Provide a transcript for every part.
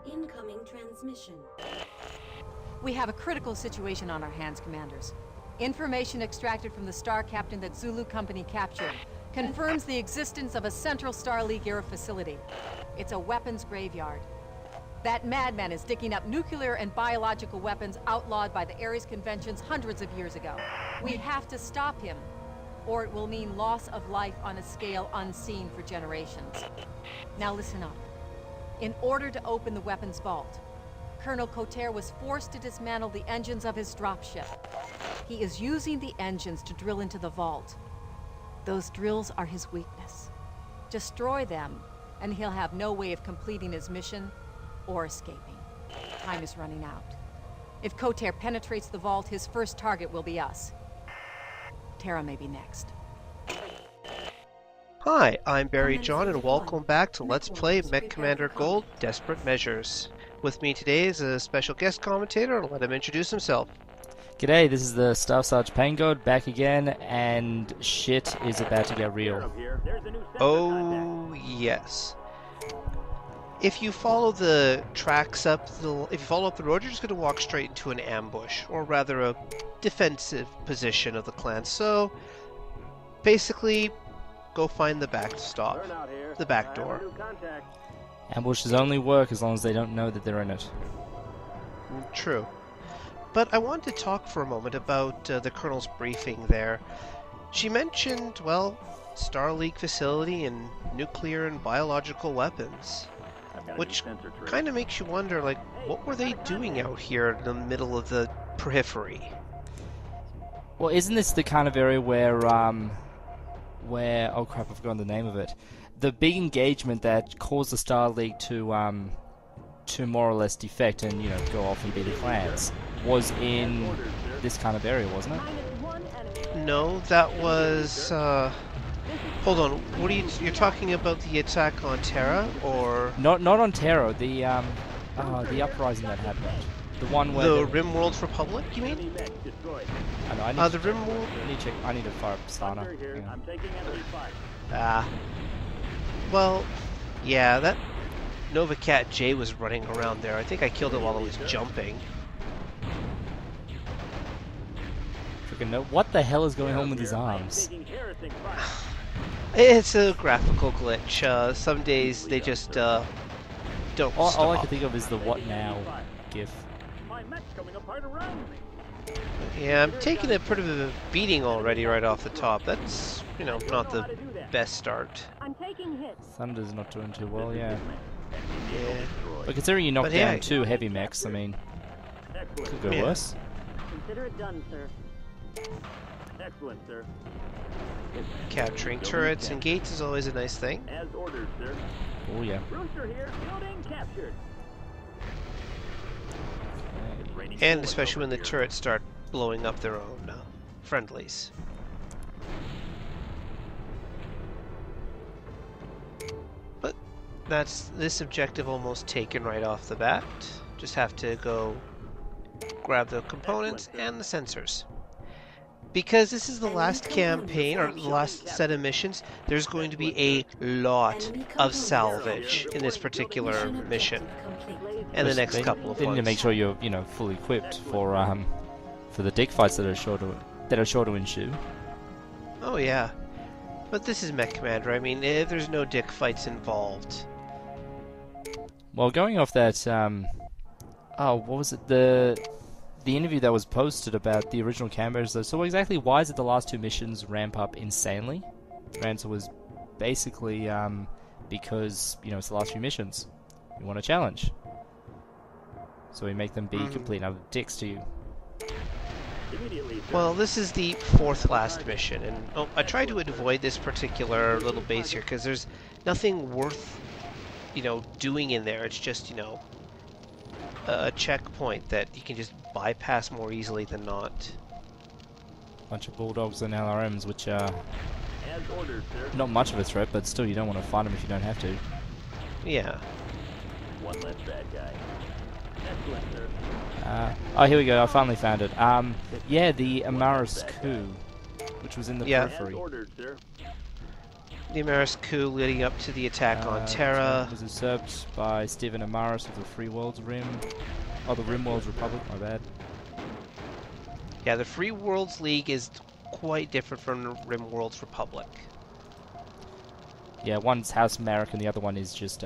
Incoming transmission. We have a critical situation on our hands, Commanders. Information extracted from the Star Captain that Zulu Company captured confirms the existence of a Central Star League-era facility. It's a weapons graveyard. That madman is digging up nuclear and biological weapons outlawed by the Ares Conventions hundreds of years ago. We have to stop him, or it will mean loss of life on a scale unseen for generations. Now listen up. In order to open the weapons vault, Colonel Cotter was forced to dismantle the engines of his dropship. He is using the engines to drill into the vault. Those drills are his weakness. Destroy them, and he'll have no way of completing his mission or escaping. Time is running out. If Cotter penetrates the vault, his first target will be us. Terra may be next. Hi, I'm Barry John, and welcome back to Let's Play MechCommander Gold Desperate Measures. With me today is a special guest commentator. I'll let him introduce himself. G'day, this is the Staff Sarge Paingod back again, and shit is about to get real. Oh, yes. If you follow the tracks up the road, you're just going to walk straight into an ambush, or rather a defensive position of the clan. So, basically, go find the backstop, the back door. Ambushes only work as long as they don't know that they're in it. True. But I wanted to talk for a moment about the Colonel's briefing there. She mentioned, well, Star League facility and nuclear and biological weapons. Which kind of makes you wonder, like, what were they doing out here in the middle of the periphery? Well, isn't this the kind of area where, oh crap, I've forgotten the name of it. The big engagement that caused the Star League to more or less defect and, go off and be the clans was in this kind of area, wasn't it? No, that was, hold on, what are you're talking about the attack on Terra, or? Not on Terra, the uprising that happened. The one where the Rimworld Republic, you mean? I know, the Rimworld? I need to fire up Stana. Well, yeah, that Nova Cat J was running around there. I think I killed it while it was jumping. What the hell is going on with his arms? It's a graphical glitch. Some days they just don't stop. All I can think of is the "What Now" gif. Yeah, I'm taking a pretty of a beating already right off the top. That's, not the best start. Thunder's not doing too well, yeah. Yeah. But considering you knocked down 2 heavy mechs, I mean, could go worse. Consider it done, sir. Excellent, sir. Capturing turrets and gates is always a nice thing. As ordered, sir. Oh yeah. Rooster here, building captured. And especially when the turrets start blowing up their own friendlies. But that's this objective almost taken right off the bat. Just have to go grab the components and the sensors. Because this is the last campaign, or the last set of missions, there's going to be a lot of salvage in this particular mission. And the next couple of They need to ones. make sure you're, fully equipped for the dig fights that are sure to ensue. Oh yeah. But this is MechCommander. I mean, there's no dick fights involved. Well, going off that, what was it? The interview that was posted about the original cameras, though. So exactly why is it the last 2 missions ramp up insanely? The answer was basically because, it's the last few missions. We want a challenge. So we make them be complete utter dicks to you. Well, this is the 4th last mission, and I try to avoid this particular little base here because there's nothing worth, doing in there. It's just, a checkpoint that you can just bypass more easily than not. Bunch of bulldogs and LRMs, which are As ordered, sir. not much of a threat, but still you don't want to fight them if you don't have to. Yeah. One less bad guy. Excellent, sir. Oh, here we go. I finally found it. Yeah, the Amaris coup, which was in the Yeah. As periphery. ordered, sir. The Amaris coup leading up to the attack on Terra. Was usurped by Stephen Amaris of the Free Worlds Rim. Oh, the Rim Worlds Republic, my bad. Yeah, the Free Worlds League is quite different from the Rim Worlds Republic. Yeah, one's House Merrick and the other one is just,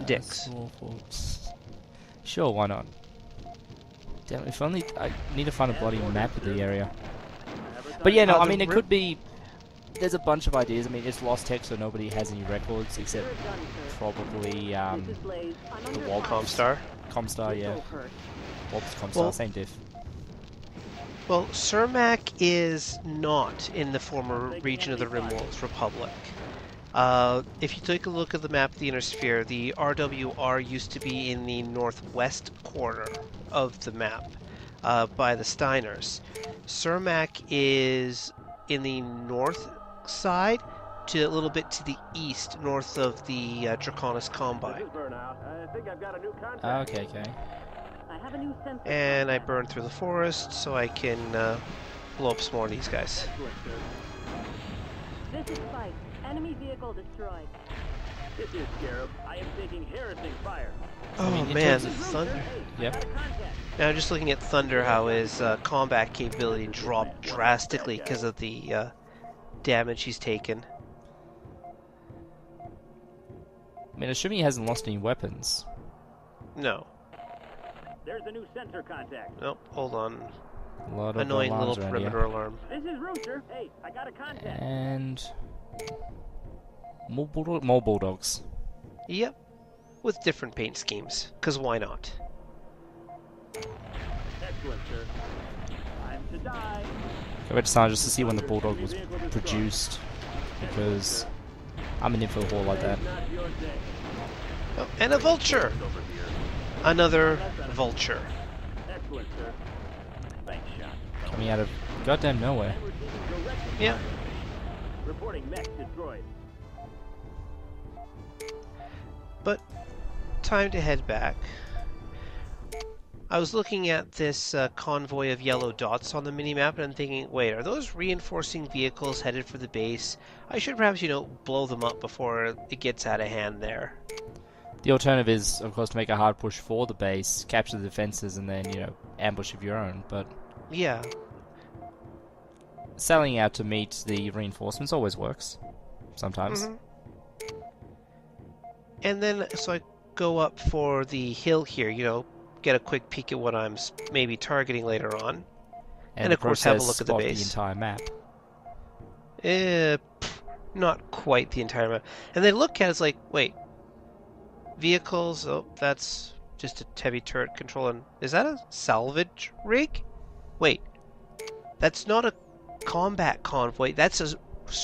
Dicks. Sure, why not? Damn, if only I need to find a bloody map of the area. But yeah, no, I mean, it could be... There's a bunch of ideas. I mean, it's Lost Tech, so nobody has any records except probably The Wall Comstar. Comstar, yeah. Wall's Comstar, Well, same diff. Well, Cermak is not in the former region of the Rimworlds Republic. If you take a look at the map of the Inner Sphere, the RWR used to be in the northwest corner of the map by the Steiners. Cermak is in the north side, to a little bit to the east, north of the Draconis Combine. Okay. I have a new sensor. And I burned through the forest so I can blow up some more of these guys. This is Spike. Enemy vehicle destroyed. This is Scarab. I am taking harassing fire. Oh mean, in man, terms of- Thunder. Yep. Now I'm just looking at Thunder, how his combat capability dropped drastically because of the damage he's taken. I mean, assuming he hasn't lost any weapons. No. There's a new sensor contact. Nope, hold on. A lot of Annoying alarms little around here. perimeter alarm. This is Rooster. Hey, I got a contact. And... More bulldogs. Yep. With different paint schemes, because why not? Excellent, sir. Time to die. I went to San just to see when the bulldog was produced, because I'm an info whore like that. Not your day. Oh, and a vulture! Another vulture. Excellent, sir. Thanks, shot. Coming out of goddamn nowhere. We're taking direct Yeah. reporting mech destroyed. But time to head back. I was looking at this convoy of yellow dots on the minimap and I'm thinking, wait, are those reinforcing vehicles headed for the base? I should perhaps, blow them up before it gets out of hand there. The alternative is, of course, to make a hard push for the base, capture the defenses, and then, ambush of your own, but Yeah. selling out to meet the reinforcements always works. Sometimes. Mhm. And then, so I go up for the hill here, get a quick peek at what I'm maybe targeting later on. And of course have a look at the spot base. the entire map. Not quite the entire map. And then look at it, it's like, wait, vehicles, oh, that's just a heavy turret control. And is that a salvage rig? Wait, that's not a combat convoy, that's a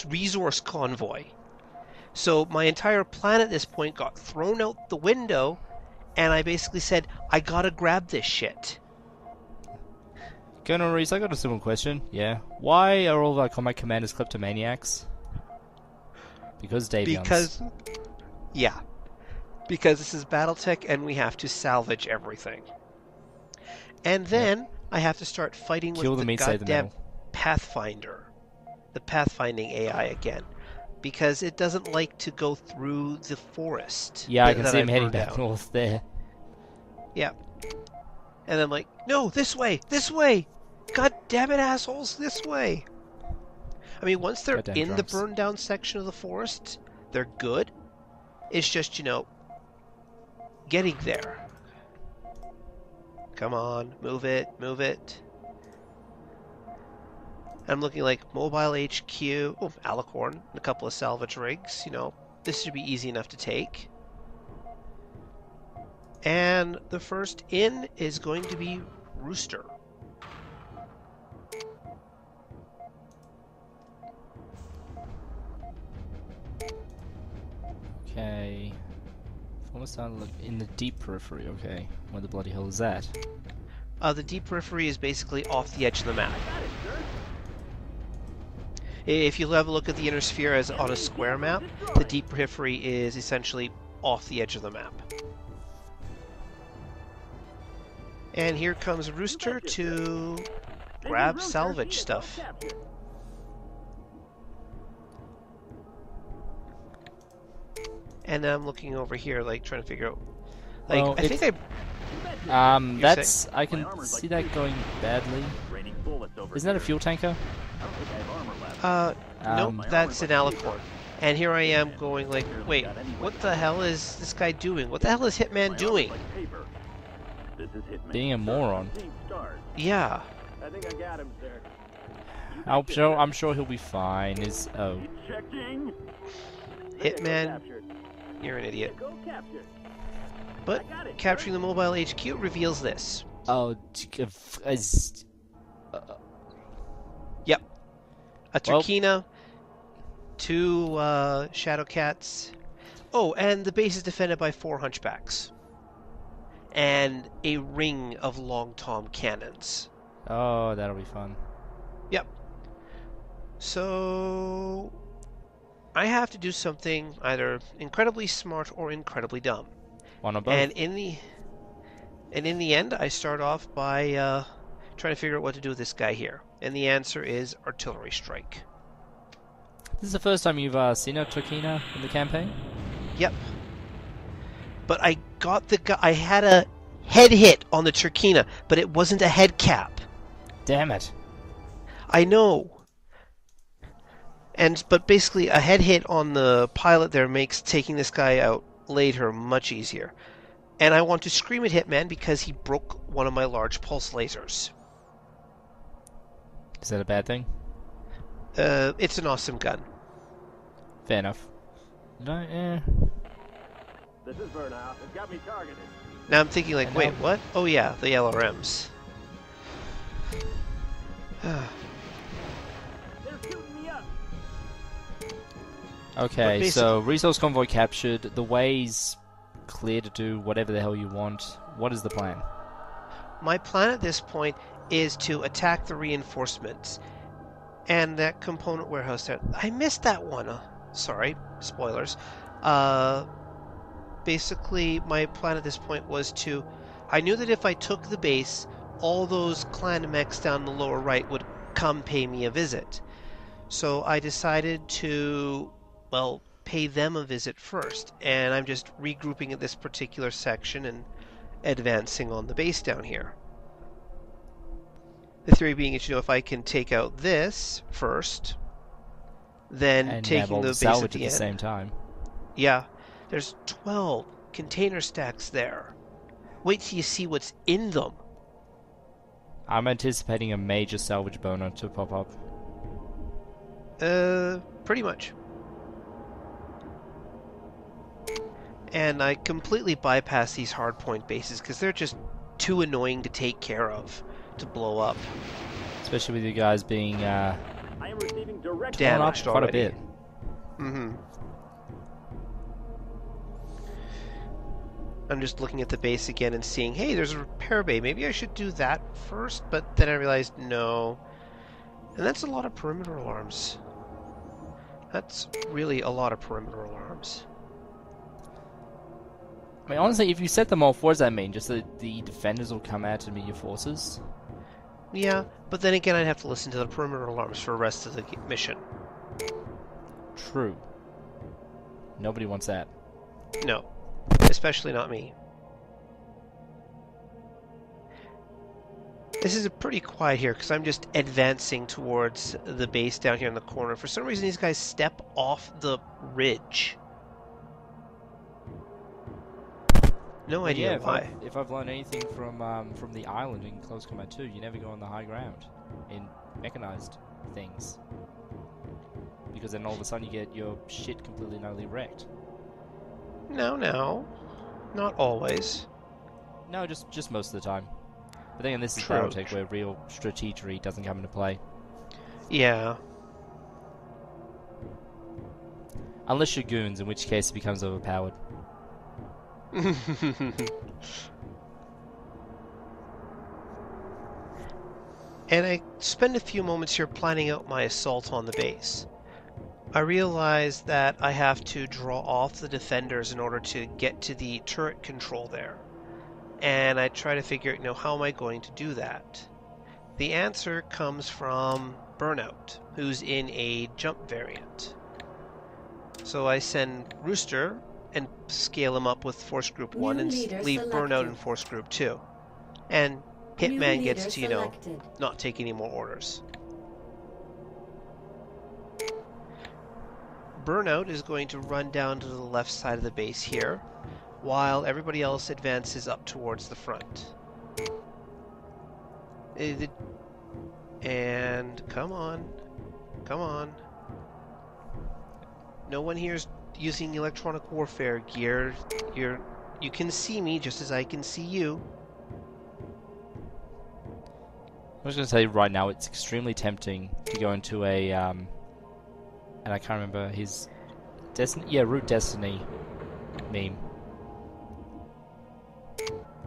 resource convoy. So my entire plan at this point got thrown out the window, and I basically said, I gotta grab this shit. Colonel Reese, I got a simple question. Yeah. Why are all of our combat commanders kleptomaniacs? Because Davions. Because this is Battletech and we have to salvage everything. And then I have to start fighting Kill with the the meat, save the goddamn metal. Pathfinder. The pathfinding AI again. Because it doesn't like to go through the forest. Yeah, I can that see him heading burned back down. north there. Yeah. And I'm like, no, this way! This way! God damn it, assholes, this way! I mean, once they're Goddamn in drunks. the burned down section of the forest, they're good. It's just, getting there. Come on, move it, move it. I'm looking like Mobile HQ, oh, Alicorn, and a couple of salvage rigs, this should be easy enough to take. And the first in is going to be Rooster. Okay. Almost starting to look in the deep periphery, okay. Where the bloody hell is that? The deep periphery is basically off the edge of the map. If you have a look at the inner sphere as on a square map, the deep periphery is essentially off the edge of the map. And here comes Rooster to grab salvage stuff. and then I'm looking over here, like trying to figure out. Like, Well, I think I. that's I can see that going badly. Raining bullets over Isn't that a here. fuel tanker? I don't think I have armor left. Nope, that's an alicorn. And here I am going like, wait, what the hell is this guy doing? What the hell is Hitman doing? Like paper. This is Hitman. Being a moron. 17 stars. Yeah. I think I got him, sir. I'm sure he'll be fine. Checking. Hitman, you're an idiot. Go capture. But I got it, capturing the mobile HQ reveals this. Yep. A Well- Turkina, 2 Shadow Cats. Oh, and the base is defended by 4 Hunchbacks. And a ring of Long Tom cannons. Oh, that'll be fun. Yep. So I have to do something either incredibly smart or incredibly dumb. One or both. And in the end, I start off by trying to figure out what to do with this guy here. And the answer is artillery strike. This is the first time you've seen a Turkina in the campaign? Yep. But I got the guy. I had a head hit on the Turkina, but it wasn't a head cap. Damn it. I know. But basically, a head hit on the pilot there makes taking this guy out later much easier. And I want to scream at Hitman because he broke one of my large pulse lasers. Is that a bad thing? It's an awesome gun. Fair enough. No, This is Burnout. It's got me targeted. Now I'm thinking like, wait, what? Oh yeah, the LRMs. They're shooting me up. Okay, But so resource convoy captured. The way's clear to do whatever the hell you want. What is the plan? My plan at this point is to attack the reinforcements. And that component warehouse there. I missed that one. Sorry, spoilers. Basically, my plan at this point was to... I knew that if I took the base, all those clan mechs down the lower right would come pay me a visit. So I decided to, well, pay them a visit first. And I'm just regrouping at this particular section and advancing on the base down here. The theory being that, if I can take out this first, then And taking have all the the base at salvage the at the end. same time. Yeah, there's 12 container stacks there. Wait till you see what's in them. I'm anticipating a major salvage boner to pop up. Pretty much. And I completely bypass these hardpoint bases because they're just too annoying to take care of, to blow up. Especially with you guys being I am receiving direct Damn. torn up Damaged quite a already. bit. Mm-hmm. I'm just looking at the base again and seeing, hey, there's a repair bay. Maybe I should do that first, but then I realized no. And that's a lot of perimeter alarms. That's really a lot of perimeter alarms. I mean, honestly, if you set them off, what does that mean? Just that the defenders will come out to meet your forces? Yeah, but then again, I'd have to listen to the perimeter alarms for the rest of the mission. True. Nobody wants that. No, especially not me. This is pretty quiet here because I'm just advancing towards the base down here in the corner. For some reason, these guys step off the ridge. No idea why. If I've learned anything from the island in Close Combat 2, you never go on the high ground in mechanized things. Because then all of a sudden you get your shit completely and utterly wrecked. No, not always. No, just most of the time. But then this is True. Battletech where real strategery doesn't come into play. Yeah. Unless you're goons, in which case it becomes overpowered. And I spend a few moments here planning out my assault on the base. I realize that I have to draw off the defenders in order to get to the turret control there. And I try to figure out, how am I going to do that? The answer comes from Burnout, who's in a jump variant. So I send Rooster and scale him up with Force Group 1 and leader leave Burnout selected. in Force Group 2. And Hitman New gets leader to, you know, selected. not take any more orders. Burnout is going to run down to the left side of the base here, while everybody else advances up towards the front. And come on. Come on. No one here's using electronic warfare gear. You can see me just as I can see you. I was going to say right now it's extremely tempting to go into a and I can't remember his Root Destiny meme.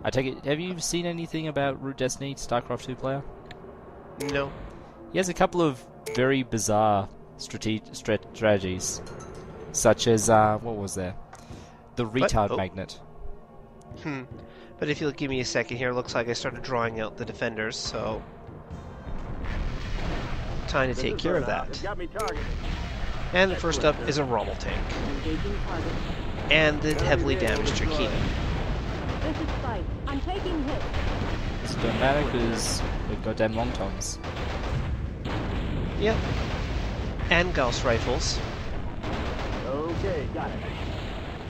I take it, have you seen anything about Root Destiny, StarCraft 2 player? No. He has a couple of very bizarre strategies, such as, what was there? The retard magnet. But if you'll give me a second here, it looks like I started drawing out the defenders, so... time to take care of that. Got me targeted. And the first up is a Rommel tank. Engaging target. And the heavily damaged Trakina. This is Spike. I'm taking hits. This don't matter because we've goddamn long toms. Yep. And Gauss rifles. Okay, got it.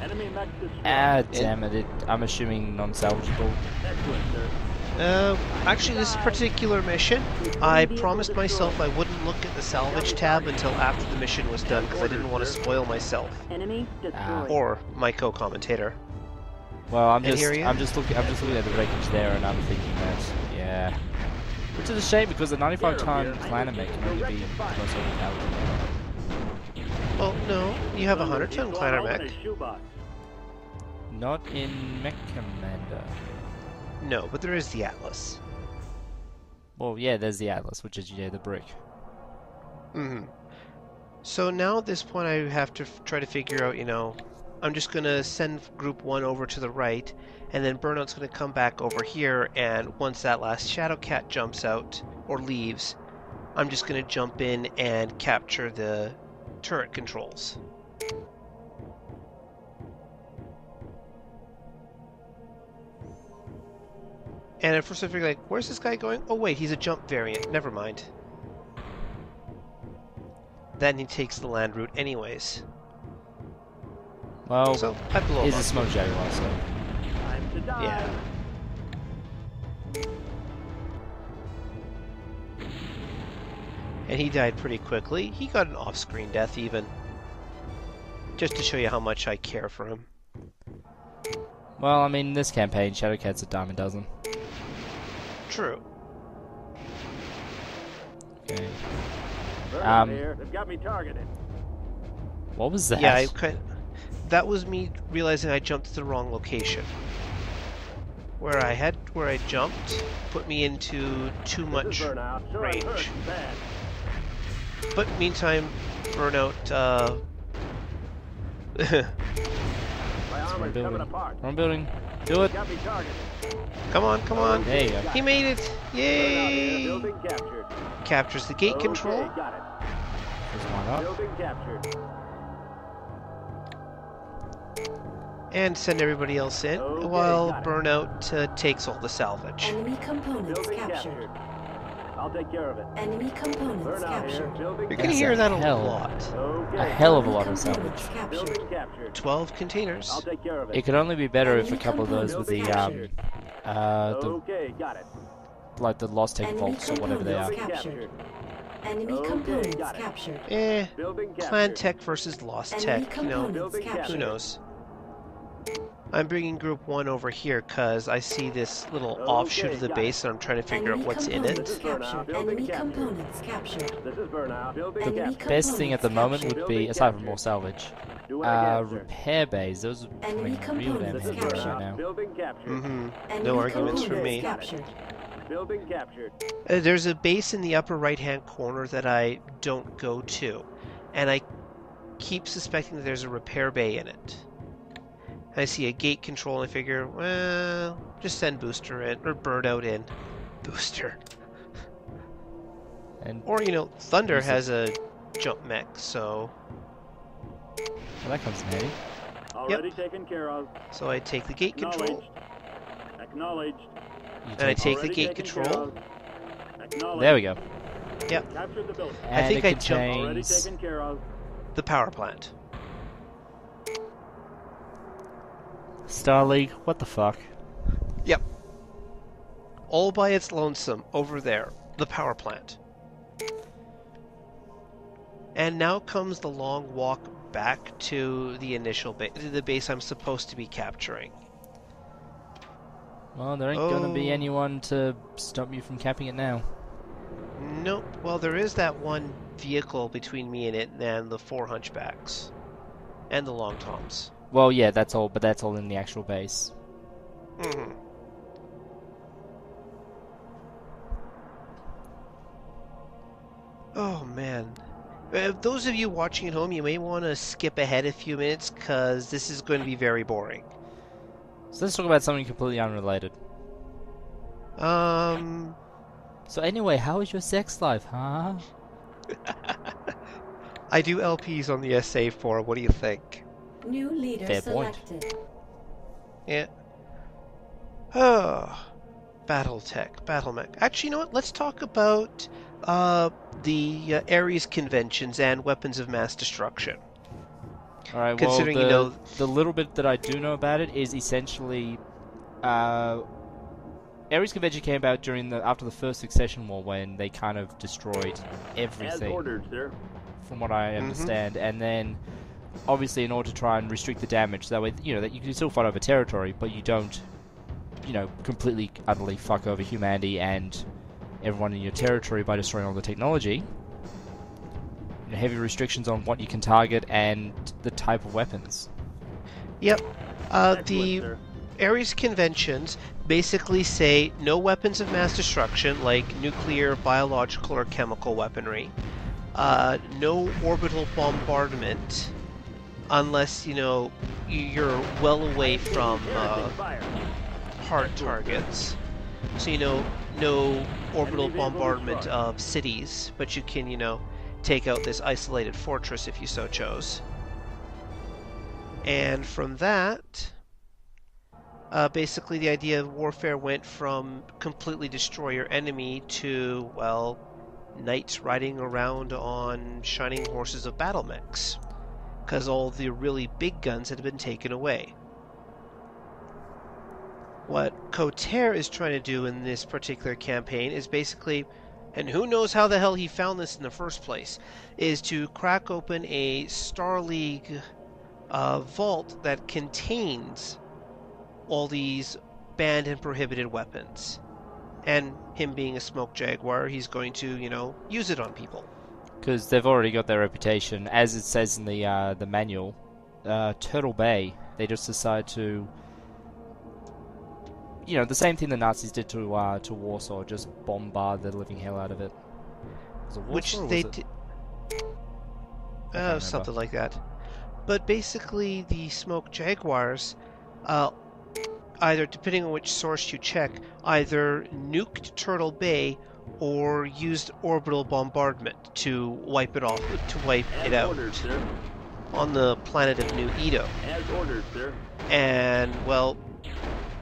Enemy mech destroyed. Damn it, I'm assuming non-salvageable. Excellent, sir. Actually, this particular mission, I promised myself I wouldn't look at the salvage tab until after the mission was done because I didn't want to spoil myself Enemy destroyed. or my co-commentator. Well, I'm And just here he is. looking at the wreckage there, and I'm thinking that, yeah, which is a shame because the 95-ton Clanner mech can only be the most overpowered. Well, no, you have a 100-ton He's Clanner all in mech. his shoebox. Not in MechCommander. No, but there is the Atlas. Well, yeah, there's the Atlas, which is the brick. So now at this point I have to try to figure out, you know, I'm just going to send Group 1 over to the right, and then Burnout's going to come back over here, and once that last Shadowcat jumps out, or leaves, I'm just going to jump in and capture the turret controls. And at first I figured, like, where's this guy going? Oh wait, he's a jump variant. Never mind. Then he takes the land route anyways. Well, So I blow him he's a up. smoke jaguar, so Time to die. Yeah. And he died pretty quickly. He got an off-screen death even. Just to show you how much I care for him. well, I mean, this campaign, Shadowcat's a dime a dozen. True. Okay. Burnout here. They've got me targeted. What was that? Yeah, that was me realizing I jumped to the wrong location. Where I jumped put me into too This much is Burnout. Sure, I'm range. hurt. Bad. But meantime, Burnout, My Wrong armor's building. coming apart. Wrong building. Do it. Got me targeted. come on, come on. There you go. He made it! Burnout here. Yay! Building captured. Captures the gate Okay, control. got it. Just why not? Building captured. And send everybody else in, Okay, while got it. Burnout takes all the salvage. Enemy components Building captured. captured. I'll take care of it. Enemy components Burnout here. captured. Building You're gonna That's hear a that a hell. lot. Okay. A hell of a lot Enemy of salvage. components captured. Building captured. 12 containers. I'll take care of it. It could only be better if a Enemy couple of those were the components Okay, got it. like the Lost Take Enemy vaults or whatever they are. components Building captured. captured. Enemy Okay, components got it. captured. Building captured. Clan Tech versus Lost Enemy Tech, you know, components Building captured. who knows? I'm bringing Group 1 over here because I see this little offshoot of the got base and I'm trying to figure out Enemy what's in components it. Burnout. captured. Building Enemy captured. components captured. This is Burnout. Building Enemy captured. Best thing at the moment would be, Building aside from captured. more salvage, Do what I can, sir. repair bays. Those are Enemy becoming real damn components handy This is right captured. now. Building captured. Enemy No arguments from components me. captured. Building captured. There's a base in the upper right-hand corner that I don't go to, and I keep suspecting that there's a repair bay in it. I see a gate control and I figure, well, just send Booster in, or Burnout in. Booster. And Or, you know, Thunder Use it. has a jump mech, so... well, that comes in handy. Already taken care of. So I take the gate control, Acknowledged. and I take the Already gate taken control. care of. Acknowledged. There we go. Yep, Captured the building. I think And I it jumped- Already contains... taken care of. the power plant. Star League, what the fuck? Yep. All by its lonesome, over there, the power plant. And now comes the long walk back to the initial base, the base I'm supposed to be capturing. Well, there ain't gonna be Oh. anyone to stop you from capping it now. Nope. Well, there is that one vehicle between me and it, and the 4 hunchbacks. And the long toms. Well, yeah, that's all, but that's all in the actual base. Mm-hmm. Oh, man. Those of you watching at home, you may want to skip ahead a few minutes, because this is going to be very boring. So let's talk about something completely unrelated. So anyway, how is your sex life, huh? I do LPs on the SA4, what do you think? New leader Fair point. selected. Yeah. Oh, Battletech, Battlemech. Actually, you know what? Let's talk about the Ares conventions and weapons of mass destruction. Alright, well, Considering, you know- the little bit that I do know about it is essentially... Ares Convention came about after the First Succession War, when they kind of destroyed As everything, ordered, sir. from what I understand, and then, obviously, in order to try and restrict the damage, that way, you know, that you can still fight over territory, but you don't, you know, completely, utterly fuck over humanity and everyone in your territory by destroying all the technology. You know, heavy restrictions on what you can target and the type of weapons. Yep. Excellent, The sir. Ares conventions basically say no weapons of mass destruction, like nuclear, biological, or chemical weaponry. No orbital bombardment, unless, you know, you're well away from Heretic fire. hard targets. So, you know, no orbital Enemy vehicle bombardment destroyed. of cities, but you can, you know, take out this isolated fortress if you so chose. And from that, basically the idea of warfare went from completely destroy your enemy to, well, knights riding around on shining horses of battle mechs, because all the really big guns had been taken away. What Coterre is trying to do in this particular campaign is basically, and who knows how the hell he found this in the first place, is to crack open a Star League vault that contains all these banned and prohibited weapons. And him being a smoke jaguar, he's going to, you know, use it on people. Because they've already got their reputation. As it says in the manual, Turtle Bay, they just decide to... You know, the same thing the Nazis did to Warsaw, just bombard the living hell out of it. Was it Warsaw, Which or was they it- did. I can't Something remember. like that. But basically, the smoke jaguars, either, depending on which source you check, either nuked Turtle Bay or used orbital bombardment to wipe it off, to wipe As it out ordered, sir. on the planet of New Edo. As ordered, sir. And, well,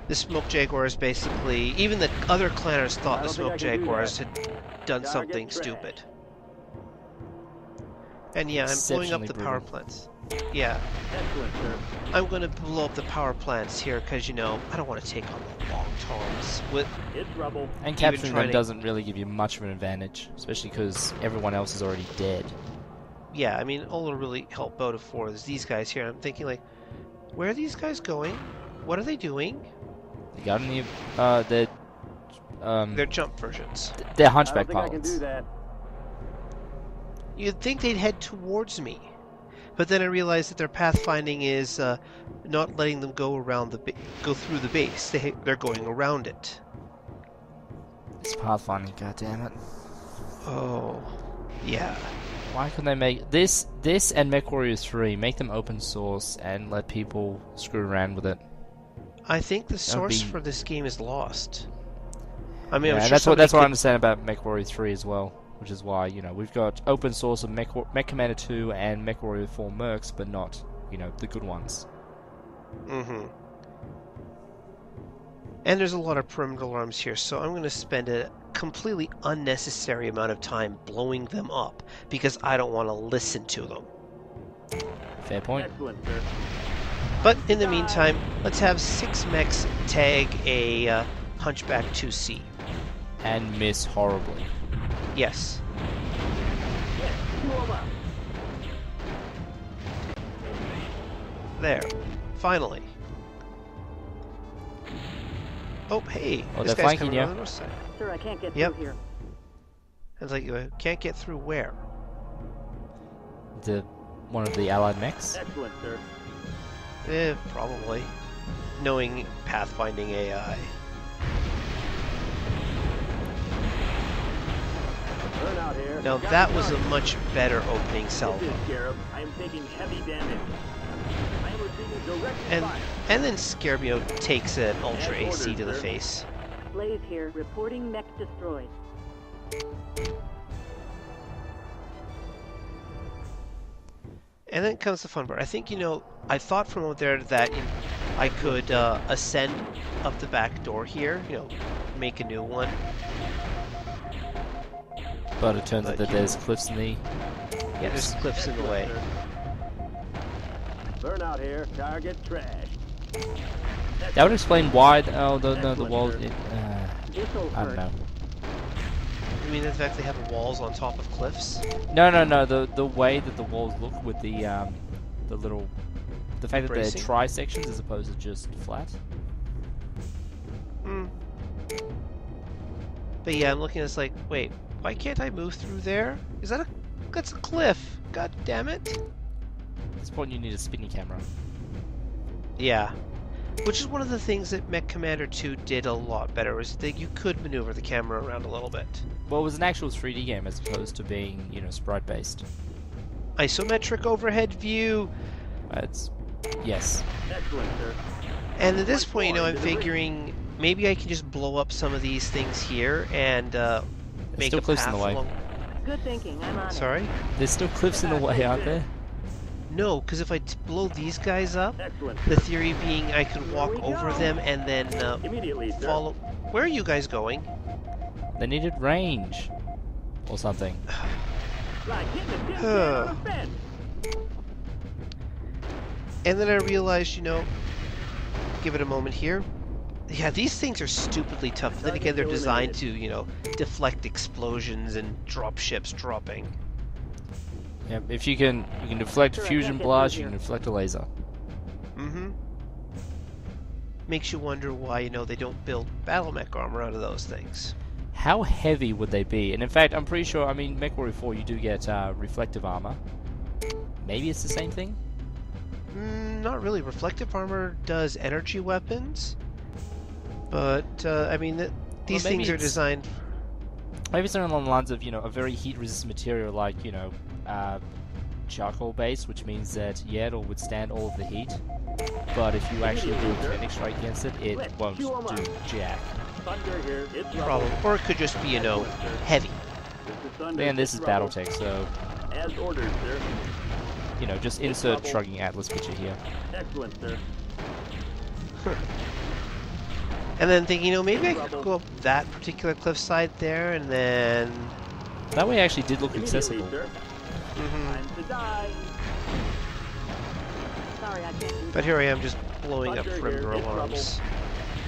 the smoke jaguars basically, even the other clanners thought I the don't think smoke I can do jaguars that. had done Target something trash. stupid. And yeah, I'm blowing up Exceptionally the power brutal. plants. Yeah, Excellent, sir. I'm going to blow up the power plants here because, you know, I don't want to take on the long toms. With It's rubble. And even capturing trying them to- doesn't really give you much of an advantage, especially because everyone else is already dead. yeah, I mean, all it'll really help out for is these guys here. I'm thinking, like, where are these guys going? What are they doing? They got any? They're jump versions. They're I don't hunchback think I can pilots. do that. You'd think they'd head towards me, but then I realized that their pathfinding is not letting them go around go through the base. They're going around it. It's pathfinding, goddammit. Oh, yeah. Why couldn't they make this and MechWarrior 3, make them open source and let people screw around with it? I think the source be- for this game is lost. I mean, I'm Yeah, sure that's what somebody I could- understand about MechWarrior 3 as well, which is why, you know, we've got open source of MechCommander 2 and MechWarrior 4 Mercs, but not, you know, the good ones. Mm-hmm. And there's a lot of perimeter alarms here, so I'm going to spend a completely unnecessary amount of time blowing them up because I don't want to listen to them. Fair point. Excellent, sir. But in the meantime, let's have 6 mechs tag a Hunchback 2C. And miss horribly. Yes. Yes, 2 of us. There. Finally. Oh, hey. Oh, this they're guy's flanking coming you. around the north side. Sir, I can't get Yep. through here. It's like, can't get through where? One of the allied mechs. Excellent, sir. Probably. Knowing pathfinding AI. Burn out here. Now Got that the was a target. much better opening This salvo. is Scarab. I am taking heavy damage. I am receiving direct And fire. and then Scarabeo takes an Ultra As AC ordered, to the sir. face. Blaze here, reporting mech destroyed. And then comes the fun part. I think, I thought from out there that I could ascend up the back door here, make a new one. But it turns out But that there's cliffs in the... Yeah, there's cliffs in the way. Burn out here. Target trash. That would explain why... Oh, no, the Excellent, wall... sir. This'll I don't hurt. know. You mean the fact they have walls on top of cliffs? No. The way that the walls look with the little... The fact that they're Bracing? tri-sections as opposed to just flat. Hmm. But yeah, I'm looking at this like, wait, why can't I move through there? That's a cliff. God damn it. At this point you need a spinny camera. Yeah. Which is one of the things that MechCommander 2 did a lot better, was that you could maneuver the camera around a little bit. Well, it was an actual 3D game as opposed to being, sprite-based. Isometric overhead view. It's... Yes. Excellent, sir. And at this point, I'm figuring maybe I can just blow up some of these things here and make still a cliffs in path the way. along. Good thinking, I'm on it. Sorry? There's still cliffs in the way, aren't there? No, because if I blow these guys up, Excellent. the theory being I could walk over them and then Immediately, sir. follow. Where are you guys going? They needed range. Or something. Like hitting a tin can on a fence. And then I realized, give it a moment here. Yeah, these things are stupidly tough. But then again, they're designed to, deflect explosions and drop ships dropping. Yeah, if you can deflect Sure, I fusion can't get blast, through you can here. deflect a laser. Mm-hmm. Makes you wonder why, they don't build battle mech armor out of those things. How heavy would they be? And in fact, I'm pretty sure, MechWarrior 4, you do get reflective armor. Maybe it's the same thing? Not really. Reflective armor does energy weapons. But, these maybe things are it's- designed... Maybe something along the lines of, a very heat-resistant material like, charcoal base, which means that, yeah, it'll withstand all of the heat. But if you actually do a kinetic strike against it, it won't do jack. Thunder here. It's problem. rubble. Or it could just be, Excellent, sir. heavy. This is thunder. And this It's is rubble. Battletech, so, As ordered, sir. just insert rubble. Shrugging Atlas picture here. Excellent, sir. And then thinking, maybe I could go up that particular cliffside there, and then... That way actually did look Immediately, accessible. sir. Mhm. Time to die. Sorry, I can't do But here I am just blowing up Thunder here. perimeter It's alarms.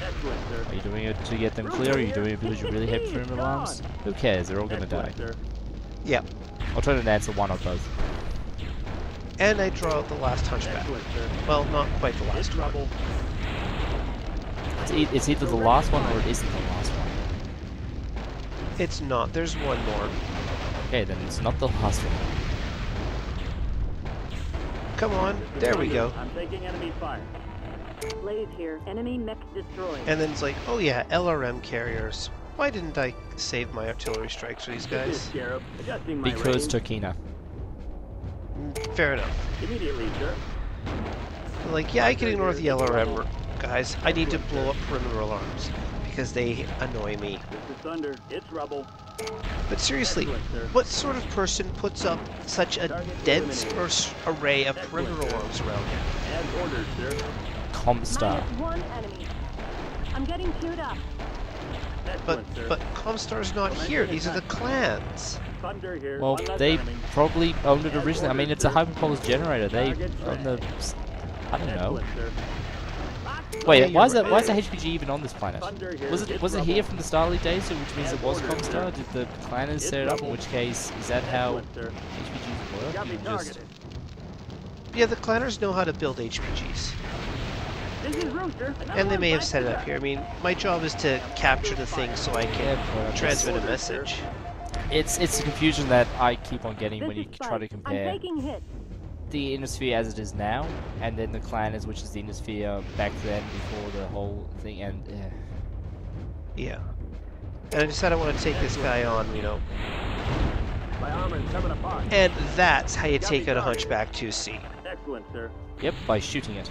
Excellent, sir. Are you doing it to get them clear, or are you doing it because you really hate perimeter alarms? Who cares? They're all gonna die. Excellent, sir. Yeah. I'll try to answer one or both. And I draw out the last Hunchback. Excellent, sir. Well, not quite the last It's one. rubble. It's either the last one or it isn't the last one. It's not. There's one more. Okay, then it's not the last one. Come on. There we go. I'm taking enemy fire. Blaze here, enemy mech destroyed. And then it's like, oh yeah, LRM carriers. Why didn't I save my artillery strikes for these This is guys? Scarab. Adjusting my Because range. Turkina. Fair enough. Immediately, sir. Like, yeah, I can ignore the LRM guys. I need to blow up perimeter alarms because they annoy me. This is thunder. It's rubble. But seriously, Excellent, sir. what sort of person puts up such a dense array of perimeter alarms around him? As ordered, sir. Comstar. -1 enemy. I'm getting queued up. Excellent, sir. But Comstar's not here. These are the clans. Thunder here. Well, One less they enemy. probably owned it originally. I mean, it's a hyperpulse generator. They Target own the... I don't know. Excellent, sir. Wait, Yeah, why is you're that? Why is the HPG even on this planet? Thunder here. Was It's it here rubble. from the Starleague days, so which means it was Order, sir. Comstar? Did the clanners It's set it up? In rubble. which case, is that how Excellent, sir. HPGs work? Got me You just targeted. Yeah, the clanners know how to build HPGs. This is Rooster. And they may have set it up here. I mean, my job is to capture the thing so I can transmit a message. It's the confusion that I keep on getting when you This is try to Spike. I'm compare taking hits. the Innisphere as it is now, and then the clanners, which is the Innisphere back then before the whole thing. And Yeah. And I decided I want to take this guy on, you know. My armor's coming apart. And that's how you take out a Hunchback 2C. Excellent, sir. yep, by shooting it.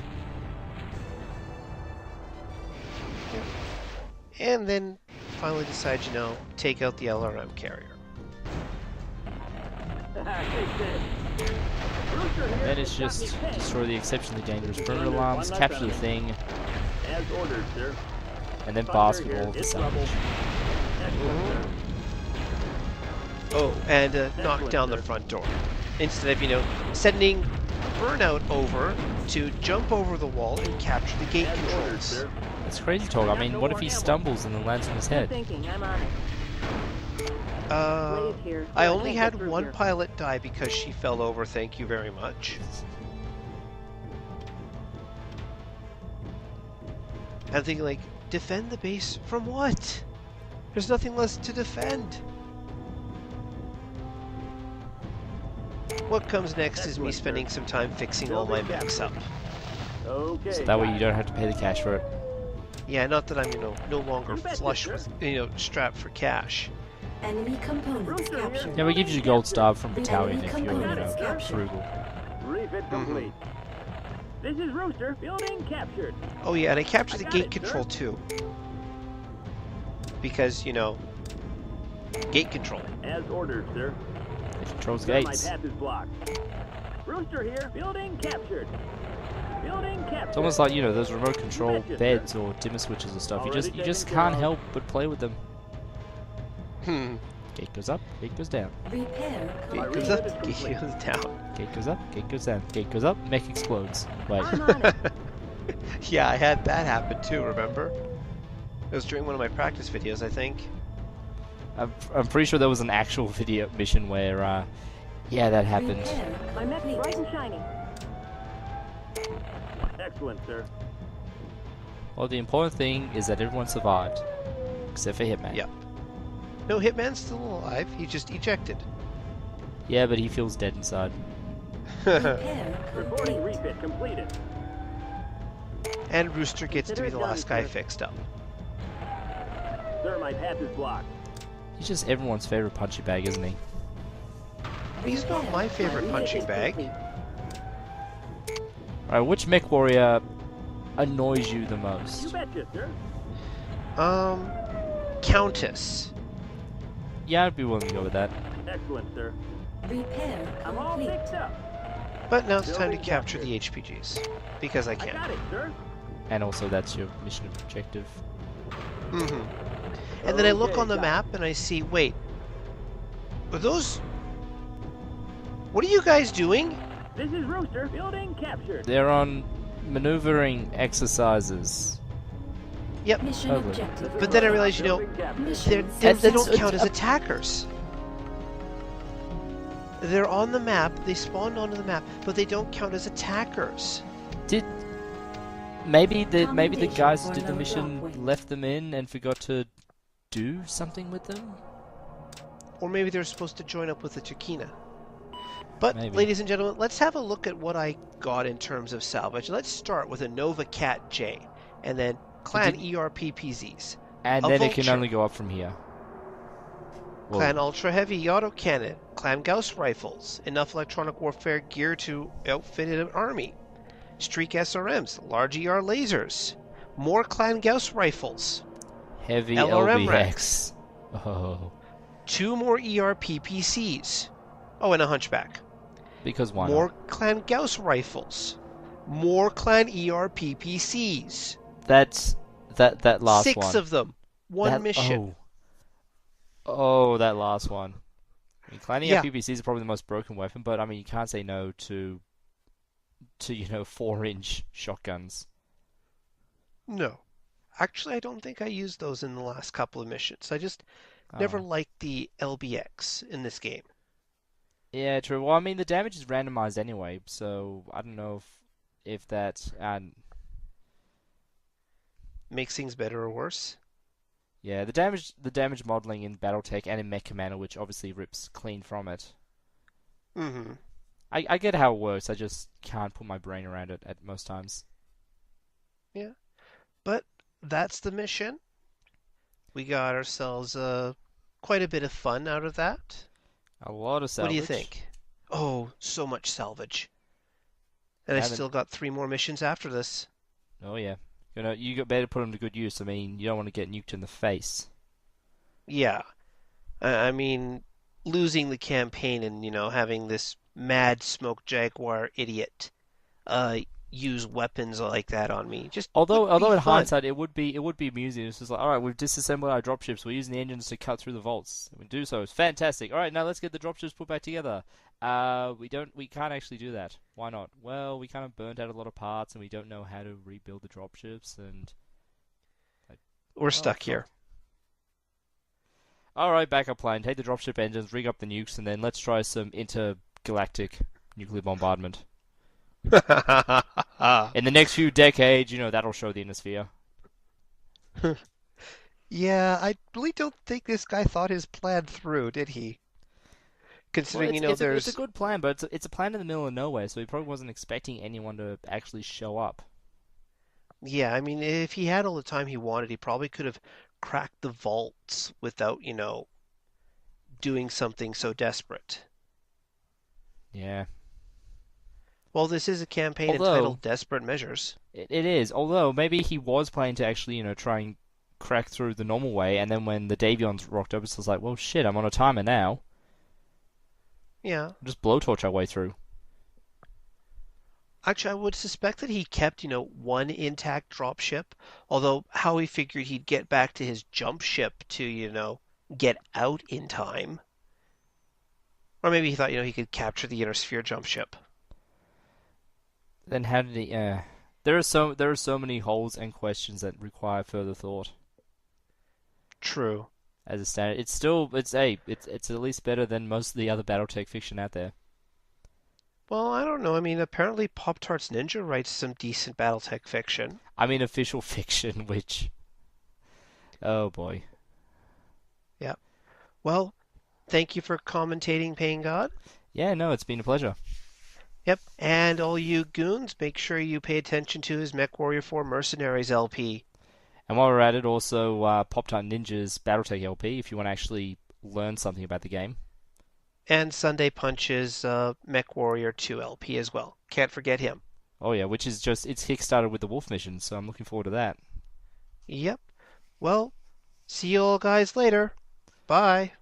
And then finally decide, you know, take out the LRM carrier. Then it's just destroy the exceptionally dangerous perimeter alarms, capture the thing, As ordered, sir. and then Thunder basketball here. of the It's salvage. rubble. Excellent, sir. Oh, and knock down the front door. Instead of, you know, sending Burnout over to jump over the wall and capture the gate As ordered, controls. sir. That's crazy talk. I mean, what if he stumbles and then lands on his Good head? thinking. I'm on it. Uh, Wave here. I So only can't had get through one here. pilot die because she fell over, thank you very much. I'm thinking, like, defend the base from what? There's nothing less to defend. What comes next is me Excellent, spending some time fixing all my mechs up. Okay. So that way got you it. don't have to pay the cash for it. Yeah, not that I'm, you know, no longer You betcha, flush sir. with, you know, strapped for cash. Enemy components Rooster here. captured. Yeah, we give you a gold star from battalion Enemy if you're, you components know, captured. frugal. Refit complete. This is Rooster. Building captured. Oh yeah, and I captured the I got gate it, sir. control too. Because, you know, gate control. As ordered, sir. It controls Sir, my gates. path is blocked. Rooster here. Building captured. Building captured. It's almost like, you know, those remote control betcha, sir. beds or dimmer switches and stuff. You Already just taken care can't of. help but play with them. Hmm. Gate goes up, gate goes down. Repair Gate complete. goes refit up, is gate complete. goes down. Gate goes up, gate goes down. Gate goes up, mech explodes. Wait. I'm on it. Yeah, I had that happen too, remember? It was during one of my practice videos, I think. I'm pretty sure there was an actual video mission where, yeah, that happened. Repair My mech's complete. bright and shiny. Excellent, sir. Well, the important thing is that everyone survived. Except for Hitman. Yep. No, Hitman's still alive, he just ejected. Yeah, but he feels dead inside. Repair Reporting complete. refit completed. And Rooster gets to Consider be it the done, last guy sir. fixed up. Sir, my path is blocked. He's just everyone's favorite punching bag, isn't he? He's not my favorite punching bag. Alright, which mech warrior annoys you the You most? betcha, sir. Countess. Yeah, I'd be willing to go with that. Excellent, sir. Repair I'm all complete. fixed up. But now it's time to Building capture captured. the HPGs. Because I I can. got it, sir. And also, that's your mission objective. Mm-hmm. And then I look Okay, on the got map and I see, wait, are those... What are you guys doing? This is Rooster. Building captured. They're on maneuvering exercises. Yep, Mission Totally. objective. but then I realized, you know, Building captured. Mission they It's- don't it's- count as attackers. They're on the map, they spawned onto the map, but they don't count as attackers. Did maybe the guys who Commendation did the for mission no win. left them in and forgot to do something with them? Or maybe they're supposed to join up with the Turkina. But, Maybe. ladies and gentlemen, let's have a look at what I got in terms of salvage. Let's start with a Nova Cat J, and then Clan ERPPZs. And A then it can vulture. only go up from here. Well, Clan Ultra Heavy Autocannon, Clan Gauss Rifles, enough electronic warfare gear to outfit an army. Streak SRMs, large ER lasers, more Clan Gauss Rifles, heavy LRM LBX. Oh, 2 more ERPPCs, oh, and a Hunchback. because why More not? Clan Gauss Rifles, More Clan ERPPCs. That's that last 6 one. of them. One mission. That last one. I mean, Clan Yeah. PPCs is probably the most broken weapon, but I mean, you can't say no to 4-inch shotguns. No. Actually, I don't think I used those in the last couple of missions. I just never Oh. liked the LBX in this game. Yeah, true. Well, I mean, the damage is randomized anyway, so I don't know if that Makes things better or worse. yeah, the damage modeling in BattleTech and in MechCommander, which obviously rips clean from it. Mm-hmm. I get how it works. I just can't put my brain around it at most times. Yeah. But that's the mission. We got ourselves quite a bit of fun out of that. A lot of salvage. What do you think? Oh, so much salvage. And I Haven't- still got 3 more missions after this. Oh yeah. You got better put them to good use. I mean, you don't want to get nuked in the face. Yeah. I mean, losing the campaign and, having this mad smoke jaguar idiot use weapons like that on me. Just Although would be in fun. hindsight, it would be amusing. It's just like, all right, we've disassembled our dropships. We're using the engines to cut through the vaults. We do so. It's fantastic. All right, now let's get the dropships put back together. We can't actually do that. Why not? Well, we kind of burnt out a lot of parts, and we don't know how to rebuild the dropships, and We're stuck fuck. here. All right, backup plan. Take the dropship engines, rig up the nukes, and then let's try some intergalactic nuclear bombardment. In the next few decades, that'll show the inner sphere. Yeah, I really don't think this guy thought his plan through, did he? Considering, Well, there's... it's a good plan, but it's a plan in the middle of nowhere, so he probably wasn't expecting anyone to actually show up. Yeah, I mean, if he had all the time he wanted, he probably could have cracked the vaults without, doing something so desperate. Yeah. Well, this is a campaign Although- entitled Desperate Measures. It is, although maybe he was planning to actually, try and crack through the normal way, and then when the Davions rocked up, it's just like, well, shit, I'm on a timer now. Yeah. We'll just blowtorch our way through. Actually, I would suspect that he kept, one intact dropship, although how he figured he'd get back to his jump ship to, get out in time. Or maybe he thought, he could capture the inner sphere jump ship. Then how did he? There are so many holes and questions that require further thought. True. As a standard, it's at least better than most of the other BattleTech fiction out there. Well, I don't know. I mean, apparently Pop-Tarts Ninja writes some decent BattleTech fiction. I mean, official fiction, which, oh boy. Yep. Well, thank you for commentating, Pain God. Yeah, no, it's been a pleasure. Yep. And all you goons, make sure you pay attention to his MechWarrior 4 Mercenaries LP. And while we're at it, also Pop-Tart Ninja's BattleTech LP, if you want to actually learn something about the game. And Sunday Punch's MechWarrior 2 LP as well. Can't forget him. Oh yeah, which is it's kickstarted with the Wolf mission, so I'm looking forward to that. Yep. Well, see you all guys later. Bye.